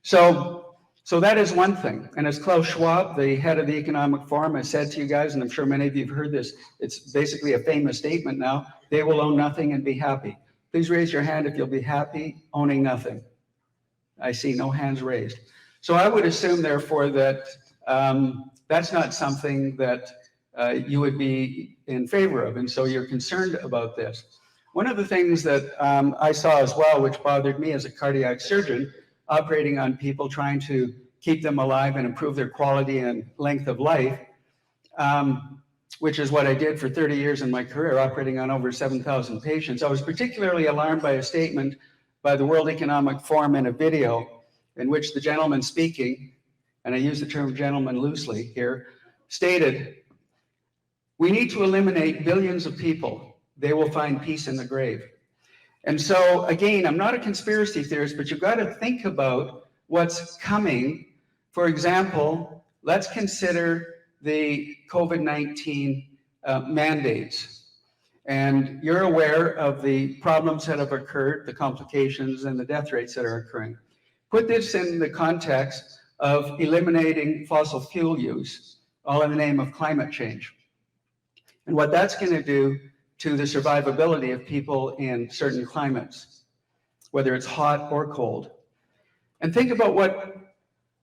So that is one thing. And as Klaus Schwab, the head of the Economic Forum, has said to you guys, and I'm sure many of you have heard this, it's basically a famous statement now, they will own nothing and be happy. Please raise your hand if you'll be happy owning nothing. I see no hands raised. So I would assume, therefore, that that's not something that you would be in favor of, and so you're concerned about this. One of the things that I saw as well, which bothered me as a cardiac surgeon, operating on people, trying to keep them alive and improve their quality and length of life, which is what I did for 30 years in my career, operating on over 7,000 patients. I was particularly alarmed by a statement by the World Economic Forum in a video in which the gentleman speaking, and I use the term gentleman loosely here, stated, "We need to eliminate billions of people. They will find peace in the grave." And so, again, I'm not a conspiracy theorist, but you've got to think about what's coming. For example, let's consider the COVID-19 mandates. And you're aware of the problems that have occurred, the complications and the death rates that are occurring. Put this in the context of eliminating fossil fuel use, all in the name of climate change, and what that's going to do to the survivability of people in certain climates, whether it's hot or cold. And think about what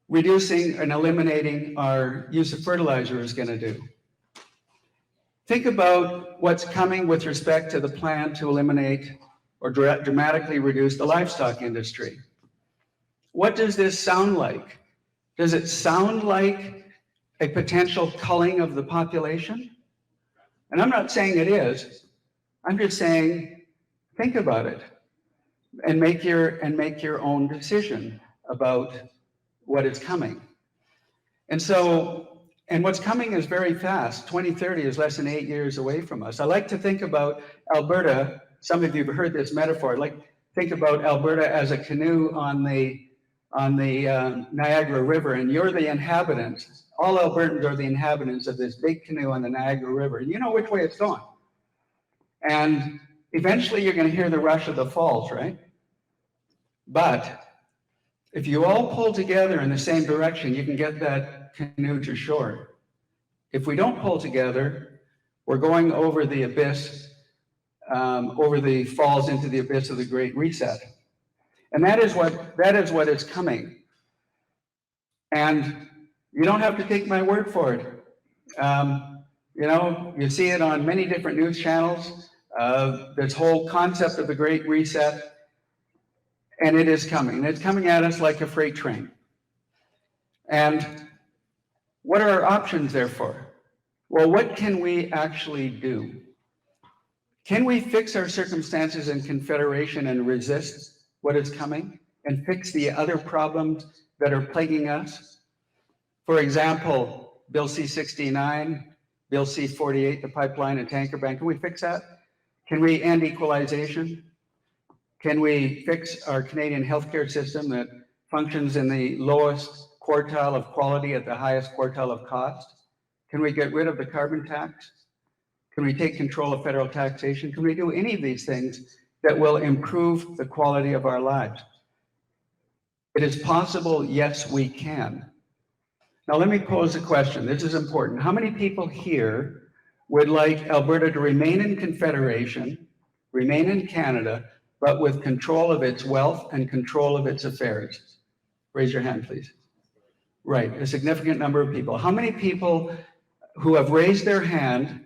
reducing and eliminating our use of fertilizer is going to do. Think about what's coming with respect to the plan to eliminate or dramatically reduce the livestock industry. What does this sound like? Does it sound like a potential culling of the population? And I'm not saying it is. I'm just saying, think about it and make your own decision about what is coming. And so, and what's coming is very fast. 2030 is less than 8 years away from us. I like to think about Alberta. Some of you have heard this metaphor. I like to think about Alberta as a canoe on the Niagara River, and you're the inhabitants. All Albertans are the inhabitants of this big canoe on the Niagara River, and you know which way it's going. And eventually you're going to hear the rush of the falls, right? But if you all pull together in the same direction, you can get that canoe to shore. If we don't pull together, we're going over the abyss, over the falls into the abyss of the Great Reset. And that is what is coming. And you don't have to take my word for it. You know, you see it on many different news channels, this whole concept of the Great Reset, and it is coming. It's coming at us like a freight train. And what are our options, therefore? Well, what can we actually do? Can we fix our circumstances in Confederation and resist what is coming and fix the other problems that are plaguing us? For example, Bill C-69, Bill C-48, the pipeline and tanker ban, can we fix that? Can we end equalization? Can we fix our Canadian healthcare system that functions in the lowest quartile of quality at the highest quartile of cost? Can we get rid of the carbon tax? Can we take control of federal taxation? Can we do any of these things that will improve the quality of our lives? It is possible, yes, we can. Now, let me pose a question. This is important. How many people here would like Alberta to remain in Confederation, remain in Canada, but with control of its wealth and control of its affairs? Raise your hand, please. Right, a significant number of people. How many people who have raised their hand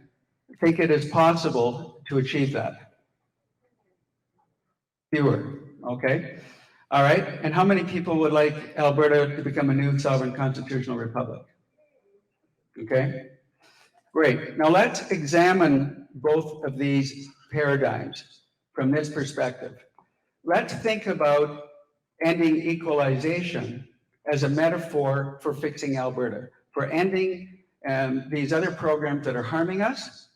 think it is possible to achieve that? Fewer, okay. All right, and how many people would like Alberta to become a new sovereign constitutional republic? Okay, great. Now let's examine both of these paradigms from this perspective. Let's think about ending equalization as a metaphor for fixing Alberta, for ending these other programs that are harming us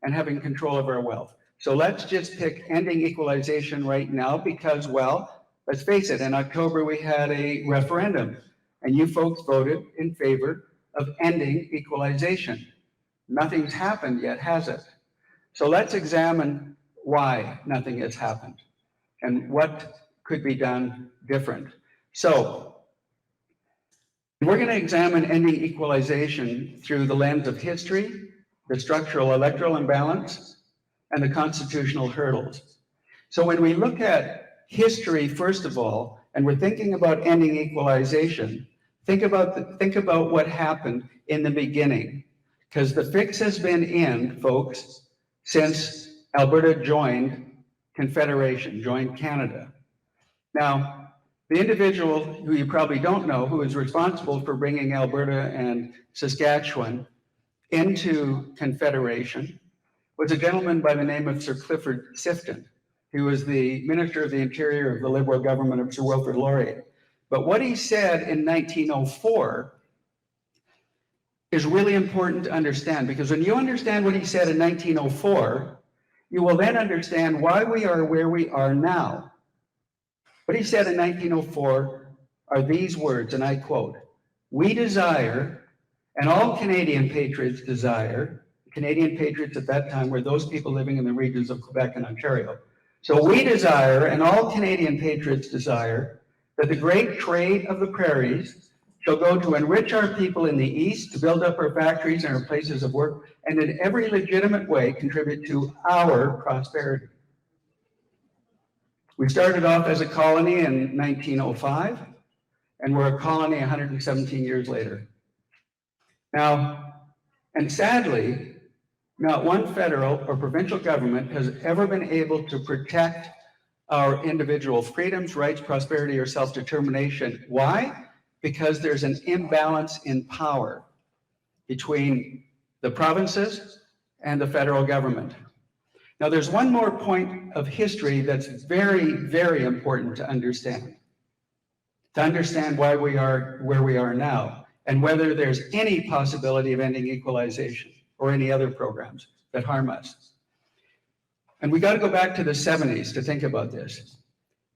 and having control of our wealth. So let's just pick ending equalization right now because, well, let's face it, in October we had a referendum and you folks voted in favor of ending equalization. Nothing's happened yet, has it? So let's examine why nothing has happened and what could be done different. So We're going to examine ending equalization through the lens of history, the structural electoral imbalance, and the constitutional hurdles. So when we look at history, first of all, and we're thinking about ending equalization, think about what happened in the beginning, because the fix has been in, folks, since Alberta joined Confederation, joined Canada. Now, the individual who you probably don't know, who is responsible for bringing Alberta and Saskatchewan into Confederation, was a gentleman by the name of Sir Clifford Sifton. He was the Minister of the Interior of the Liberal government of Sir Wilfrid Laurier. But what he said in 1904 is really important to understand, because when you understand what he said in 1904, you will then understand why we are where we are now. What he said in 1904 are these words, and I quote, "We desire, and all Canadian patriots desire," Canadian patriots at that time were those people living in the regions of Quebec and Ontario. "So we desire, and all Canadian patriots desire, that the great trade of the prairies shall go to enrich our people in the East, to build up our factories and our places of work, and in every legitimate way contribute to our prosperity." We started off as a colony in 1905, and we're a colony 117 years later. Now, and sadly, not one federal or provincial government has ever been able to protect our individual freedoms, rights, prosperity, or self-determination. Why? Because there's an imbalance in power between the provinces and the federal government. Now, there's one more point of history that's very, very important to understand why we are where we are now, and whether there's any possibility of ending equalization or any other programs that harm us. And we got to go back to the 70s to think about this.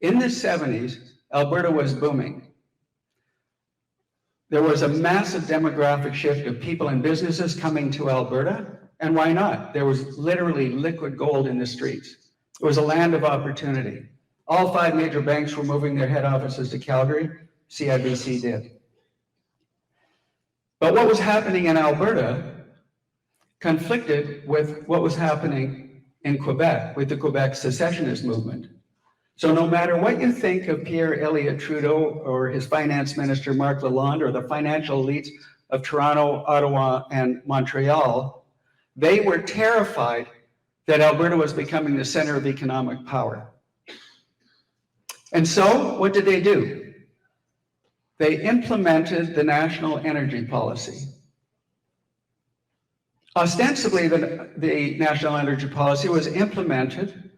In the 70s, Alberta was booming. There was a massive demographic shift of people and businesses coming to Alberta, and why not? There was literally liquid gold in the streets. It was a land of opportunity. All 5 major banks were moving their head offices to Calgary. CIBC did. But what was happening in Alberta conflicted with what was happening in Quebec, with the Quebec secessionist movement. So no matter what you think of Pierre Elliott Trudeau or his finance minister, Marc Lalonde, or the financial elites of Toronto, Ottawa, and Montreal, they were terrified that Alberta was becoming the center of economic power. And so what did they do? They implemented the national energy policy. Ostensibly, the national energy policy was implemented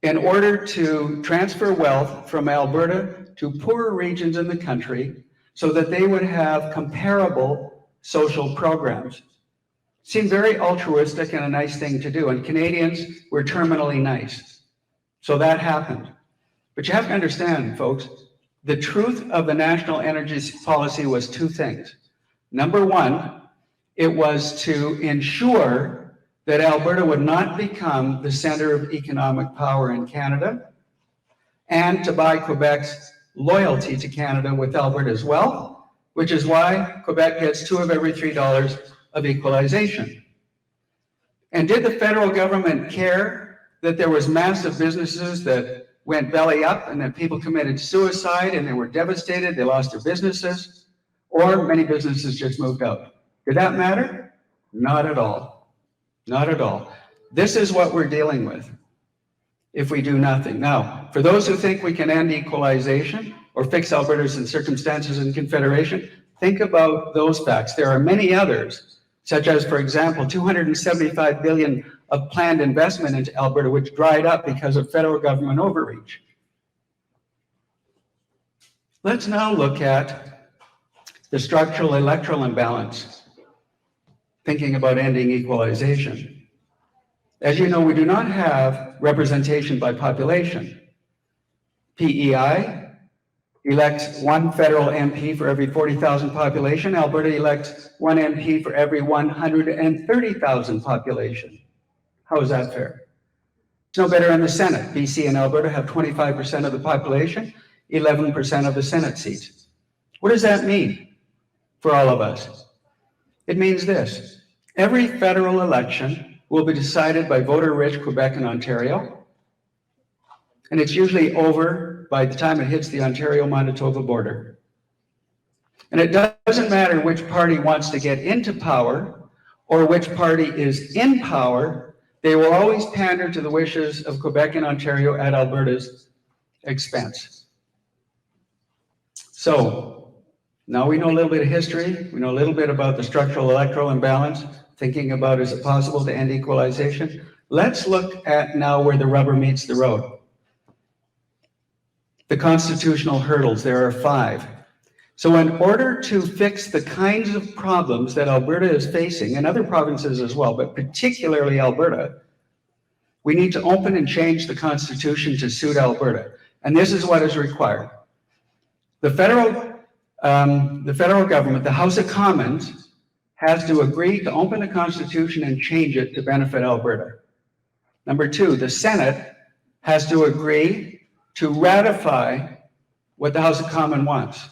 in order to transfer wealth from Alberta to poorer regions in the country so that they would have comparable social programs. Seemed very altruistic and a nice thing to do, and Canadians were terminally nice. So that happened. But you have to understand, folks, the truth of the national energy policy was 2 things. Number one, it was to ensure that Alberta would not become the center of economic power in Canada, and to buy Quebec's loyalty to Canada with Alberta's wealth, which is why Quebec gets 2 of every $3 of equalization. And did the federal government care that there was massive businesses that went belly up and that people committed suicide and they were devastated, they lost their businesses, or many businesses just moved out? Did that matter? Not at all. Not at all. This is what we're dealing with if we do nothing. Now, for those who think we can end equalization or fix Alberta's and circumstances in Confederation, think about those facts. There are many others, such as, for example, $275 billion of planned investment into Alberta, which dried up because of federal government overreach. Let's now look at the structural electoral imbalance, thinking about ending equalization. As you know, we do not have representation by population. PEI elects 1 federal MP for every 40,000 population. Alberta elects 1 MP for every 130,000 population. How is that fair? It's no better in the Senate. BC and Alberta have 25% of the population, 11% of the Senate seats. What does that mean? for all of us. It means this: every federal election will be decided by voter-rich Quebec and Ontario, and it's usually over by the time it hits the Ontario-Manitoba border. And it doesn't matter which party wants to get into power or which party is in power, they will always pander to the wishes of Quebec and Ontario at Alberta's expense. So now we know a little bit of history, we know a little bit about the structural electoral imbalance, thinking about is it possible to end equalization. Let's look at now where the rubber meets the road. The constitutional hurdles, there are 5. So in order to fix the kinds of problems that Alberta is facing, and other provinces as well, but particularly Alberta, we need to open and change the Constitution to suit Alberta. And this is what is required. The federal government, the House of Commons, has to agree to open the Constitution and change it to benefit Alberta. Number 2, the Senate has to agree to ratify what the House of Commons wants.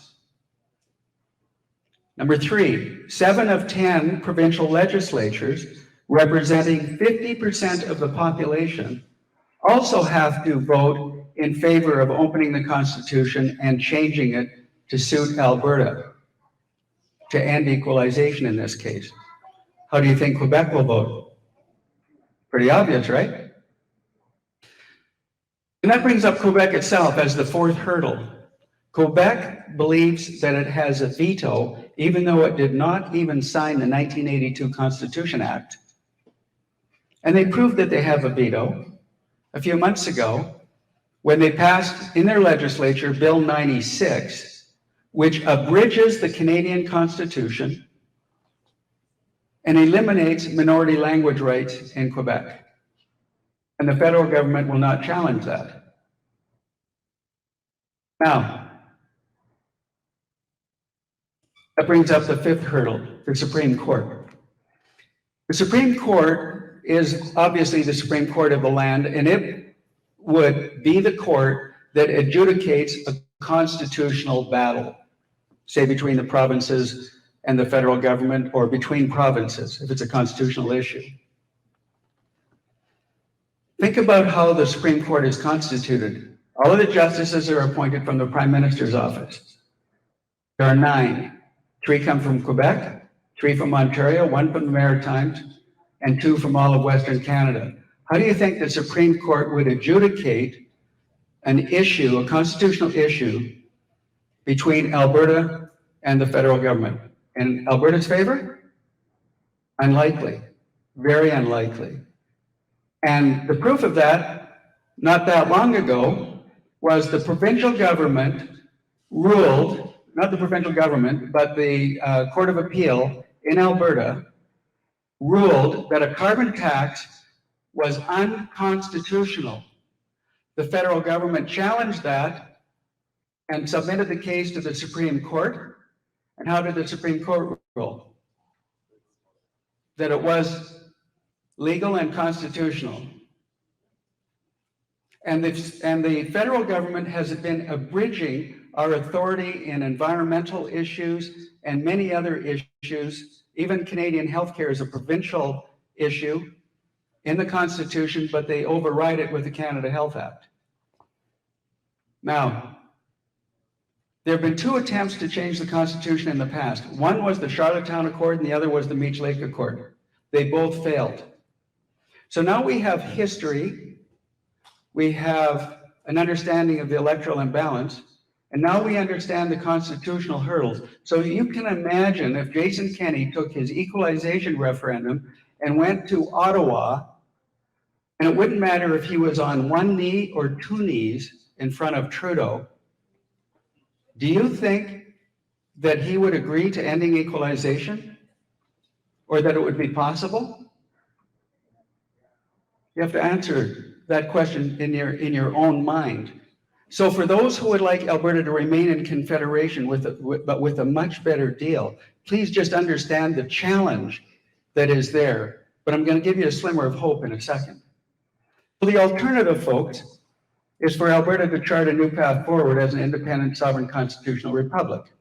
Number 3, 7 of 10 provincial legislatures, representing 50% of the population, also have to vote in favor of opening the Constitution and changing it to suit Alberta, to end equalization in this case. How do you think Quebec will vote? Pretty obvious, right? And that brings up Quebec itself as the 4th hurdle. Quebec believes that it has a veto, even though it did not even sign the 1982 Constitution Act. And they proved that they have a veto a few months ago when they passed in their legislature Bill 96, which abridges the Canadian Constitution and eliminates minority language rights in Quebec. And the federal government will not challenge that. Now, that brings up the 5th hurdle, the Supreme Court. The Supreme Court is obviously the Supreme Court of the land, and it would be the court that adjudicates a constitutional battle, say between the provinces and the federal government, or between provinces, if it's a constitutional issue. Think about how the Supreme Court is constituted. All of the justices are appointed from the Prime Minister's office. There are 9. 3 come from Quebec, 3 from Ontario, 1 from the Maritimes, and 2 from all of Western Canada. How do you think the Supreme Court would adjudicate an issue, a constitutional issue, between Alberta and the federal government? In Alberta's favor? Unlikely, very unlikely. And the proof of that, not that long ago, was the provincial government ruled, not the provincial government, but the Court of Appeal in Alberta ruled that a carbon tax was unconstitutional. The federal government challenged that and submitted the case to the Supreme Court. And how did the Supreme Court rule? That it was legal and constitutional. And the federal government has been abridging our authority in environmental issues and many other issues. Even Canadian healthcare is a provincial issue in the Constitution, but they override it with the Canada Health Act. Now, there have been 2 attempts to change the Constitution in the past. One was the Charlottetown Accord and the other was the Meech Lake Accord. They both failed. So now we have history, we have an understanding of the electoral imbalance, and now we understand the constitutional hurdles. So you can imagine if Jason Kenney took his equalization referendum and went to Ottawa, and it wouldn't matter if he was on 1 knee or 2 knees in front of Trudeau, do you think that he would agree to ending equalization? Or that it would be possible? You have to answer that question in your own mind. So for those who would like Alberta to remain in confederation but with a much better deal, please just understand the challenge that is there. But I'm going to give you a slimmer of hope in a second. So the alternative, folks, is for Alberta to chart a new path forward as an independent, sovereign constitutional republic.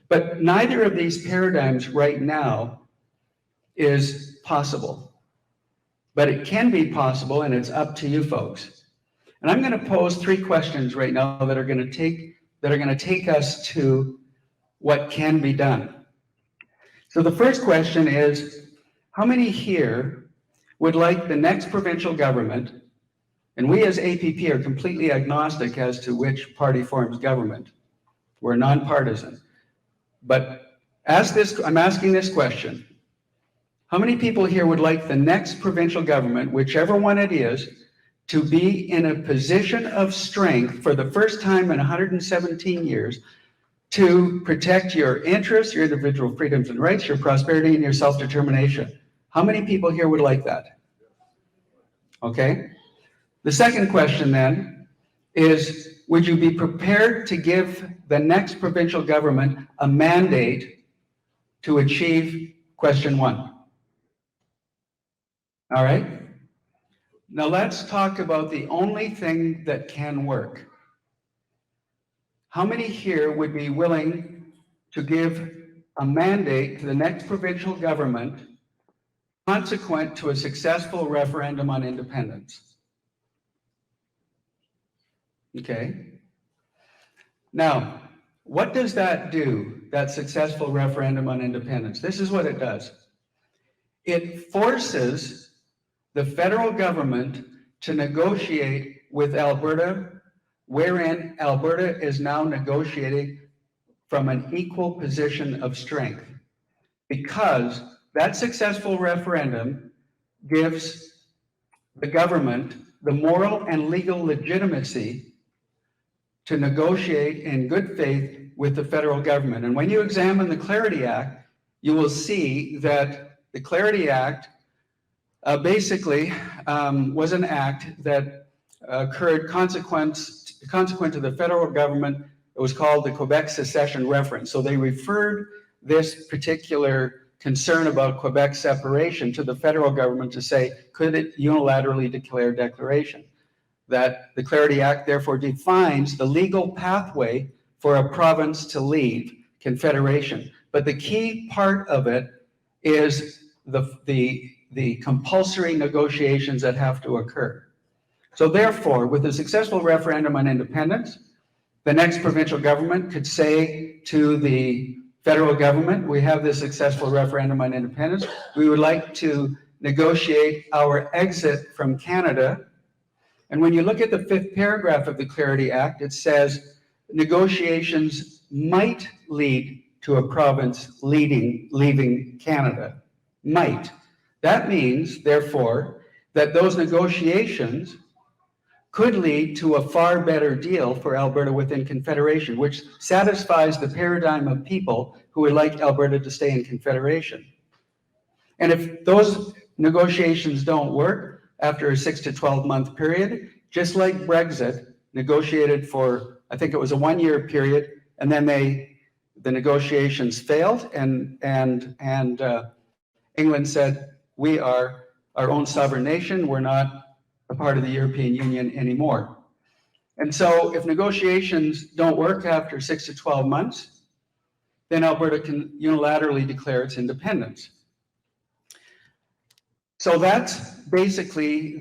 But neither of these paradigms right now is possible. But it can be possible, and it's up to you folks. And I'm going to pose 3 questions right now that are going to take us to what can be done. So the first question is, how many here would like the next provincial government, and we as APP are completely agnostic as to which party forms government. We're nonpartisan. But I'm asking this question. How many people here would like the next provincial government, whichever one it is, to be in a position of strength for the first time in 117 years to protect your interests, your individual freedoms and rights, your prosperity, and your self-determination? How many people here would like that? Okay. The second question then is, would you be prepared to give the next provincial government a mandate to achieve question 1? All right. Now let's talk about the only thing that can work. How many here would be willing to give a mandate to the next provincial government consequent to a successful referendum on independence? Okay. Now, what does that do, that successful referendum on independence? This is what it does. It forces the federal government to negotiate with Alberta, wherein Alberta is now negotiating from an equal position of strength, because that successful referendum gives the government the moral and legal legitimacy to negotiate in good faith with the federal government. And when you examine the Clarity Act, you will see that the Clarity Act basically was an act that occurred consequent to the federal government. It was called the Quebec Secession Reference. So they referred this particular concern about Quebec separation to the federal government to say, could it unilaterally declare declaration? That the Clarity Act therefore defines the legal pathway for a province to leave Confederation. But the key part of it is the compulsory negotiations that have to occur. So therefore, with a successful referendum on independence, the next provincial government could say to the federal government, we have this successful referendum on independence. We would like to negotiate our exit from Canada. And when you look at the 5th paragraph of the Clarity Act, it says negotiations might lead to a province leaving Canada. Might. That means, therefore, that those negotiations could lead to a far better deal for Alberta within Confederation, which satisfies the paradigm of people who would like Alberta to stay in Confederation. And if those negotiations don't work after a 6 to 12 month period, just like Brexit, negotiated for, I think it was a 1-year period, and then the negotiations failed, and England said, we are our own sovereign nation, we're not a part of the European Union anymore. And so if negotiations don't work after 6 to 12 months, then Alberta can unilaterally declare its independence. So that's basically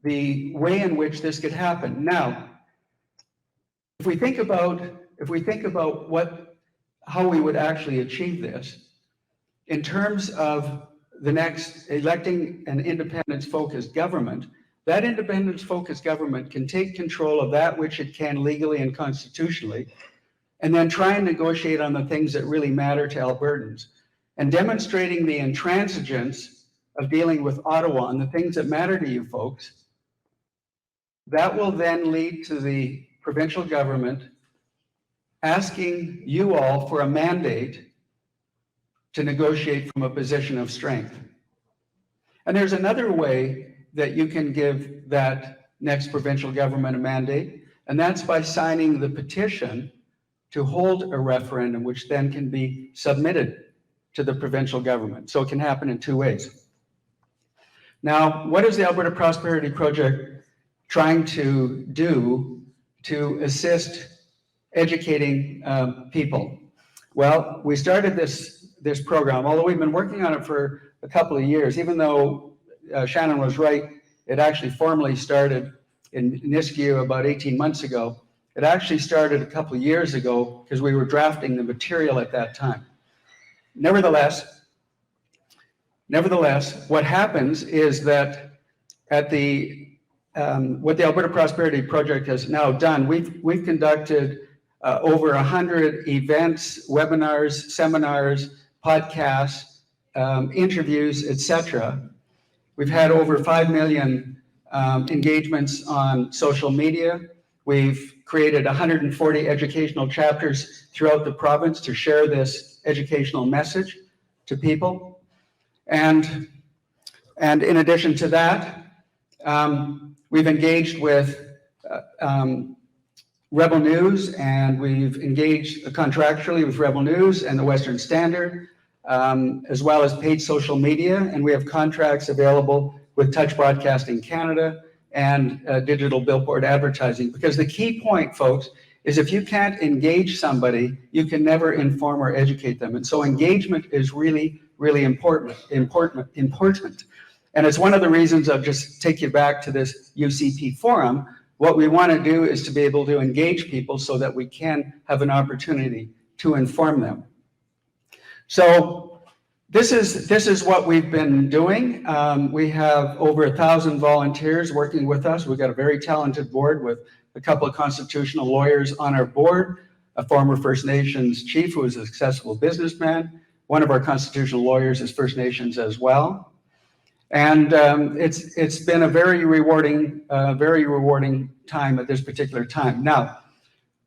the way in which this could happen. Now, if we think about how we would actually achieve this, in terms of the next electing an independence-focused government, that independence-focused government can take control of that which it can legally and constitutionally, and then try and negotiate on the things that really matter to Albertans. And demonstrating the intransigence of dealing with Ottawa on the things that matter to you folks, that will then lead to the provincial government asking you all for a mandate to negotiate from a position of strength. And there's another way that you can give that next provincial government a mandate, and that's by signing the petition to hold a referendum, which then can be submitted to the provincial government. So it can happen in 2 ways. Now, what is the Alberta Prosperity Project trying to do to assist educating people? Well, we started this program, although we've been working on it for a couple of years, even though Shannon was right, it actually formally started in Nisku about 18 months ago. It actually started a couple of years ago because we were drafting the material at that time. Nevertheless, what happens is that at what the Alberta Prosperity Project has now done, we've conducted over 100 events, webinars, seminars, podcasts, interviews, etc. We've had over 5 million engagements on social media. We've created 140 educational chapters throughout the province to share this educational message to people. And in addition to that, we've engaged with Rebel News, and we've engaged contractually with Rebel News and the Western Standard, as well as paid social media, and we have contracts available with Touch Broadcasting Canada and digital billboard advertising. Because the key point, folks, is if you can't engage somebody, you can never inform or educate them. And so engagement is really, really important. And it's one of the reasons I'll just take you back to this UCP forum. What we want to do is to be able to engage people so that we can have an opportunity to inform them. So this is what we've been doing. We have over 1,000 volunteers working with us. We've got a very talented board with a couple of constitutional lawyers on our board, a former First Nations chief who is a successful businessman. One of our constitutional lawyers is First Nations as well. And it's been a very rewarding time at this particular time. Now,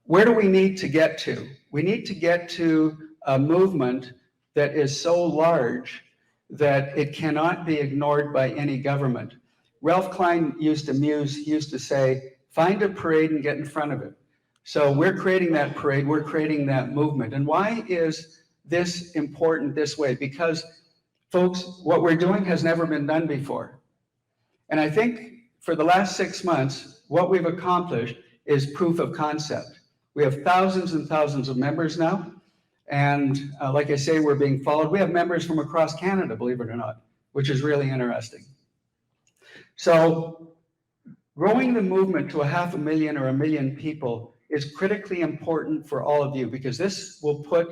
where do we need to get to? We need to get to a movement that is so large that it cannot be ignored by any government. Ralph Klein used to say, find a parade and get in front of it. So we're creating that parade, we're creating that movement. And why is this important this way? Because, folks, what we're doing has never been done before. And I think for the last 6 months, what we've accomplished is proof of concept. We have thousands and thousands of members now. And like I say, we're being followed. We have members from across Canada, believe it or not, which is really interesting. So growing the movement to 500,000 or 1 million people is critically important for all of you, because this will put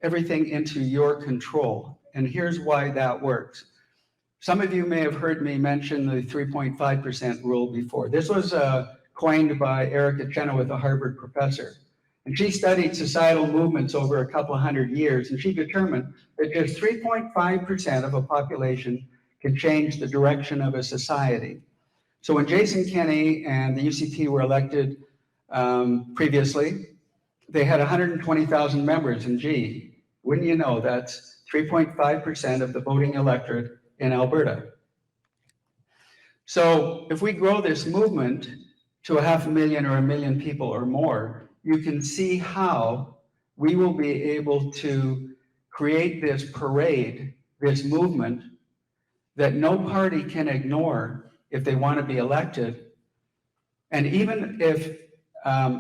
everything into your control. And here's why that works. Some of you may have heard me mention the 3.5% rule before. This was coined by Erica Chenoweth, a Harvard professor. And she studied societal movements over a couple of 100 years, and she determined that just 3.5% of a population can change the direction of a society. So when Jason Kenney and the UCP were elected previously, they had 120,000 members, and gee, wouldn't you know, that's 3.5% of the voting electorate in Alberta. So if we grow this movement to 500,000 or 1 million people or more, you can see how we will be able to create this parade, this movement that no party can ignore if they want to be elected. And even if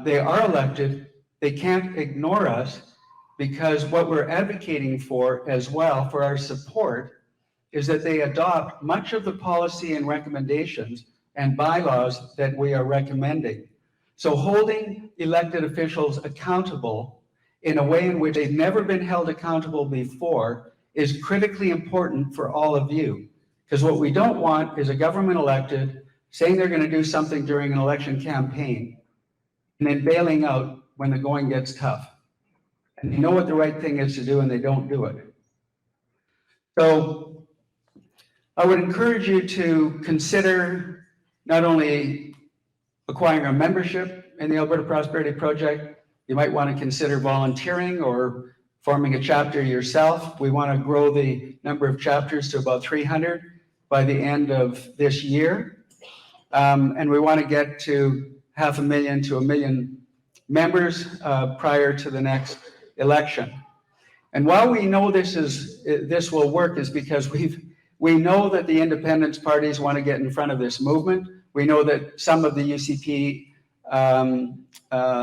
they are elected, they can't ignore us, because what we're advocating for as well, for our support, is that they adopt much of the policy and recommendations and bylaws that we are recommending. So holding elected officials accountable in a way in which they've never been held accountable before is critically important for all of you. Because what we don't want is a government elected saying they're going to do something during an election campaign and then bailing out when the going gets tough. And they know what the right thing is to do and they don't do it. So I would encourage you to consider not only acquiring a membership in the Alberta Prosperity Project, you might want to consider volunteering or forming a chapter yourself. We want to grow the number of chapters to about 300 by the end of this year. And we want to get to 500,000 to 1 million members prior to the next election. And while we know this will work, is because we know that the independence parties want to get in front of this movement. We know that some of the UCP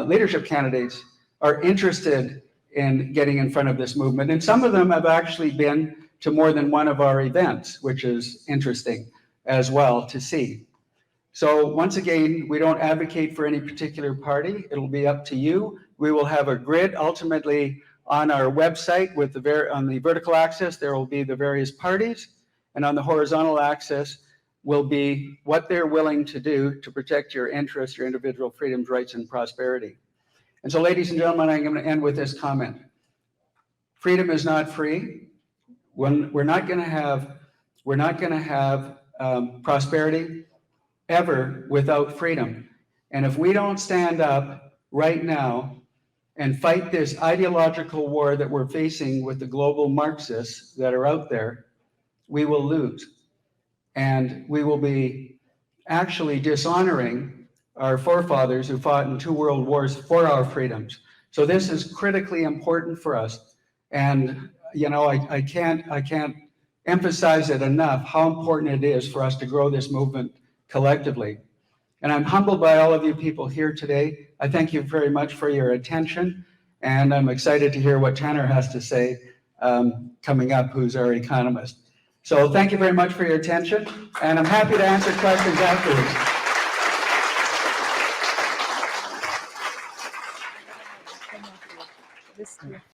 leadership candidates are interested in getting in front of this movement. And some of them have actually been to more than one of our events, which is interesting as well to see. So once again, we don't advocate for any particular party. It'll be up to you. We will have a grid ultimately on our website with on the vertical axis, there will be the various parties, and on the horizontal axis will be what they're willing to do to protect your interests, your individual freedoms, rights, and prosperity. And so, ladies and gentlemen, I'm going to end with this comment. Freedom is not free. We're not going to have prosperity ever without freedom. And if we don't stand up right now and fight this ideological war that we're facing with the global Marxists that are out there, we will lose. And we will be actually dishonoring our forefathers who fought in 2 world wars for our freedoms. So this is critically important for us. And you know, I can't emphasize it enough how important it is for us to grow this movement collectively. And I'm humbled by all of you people here today. I thank you very much for your attention, and I'm excited to hear what Tanner has to say coming up, who's our economist. So thank you very much for your attention, and I'm happy to answer questions afterwards.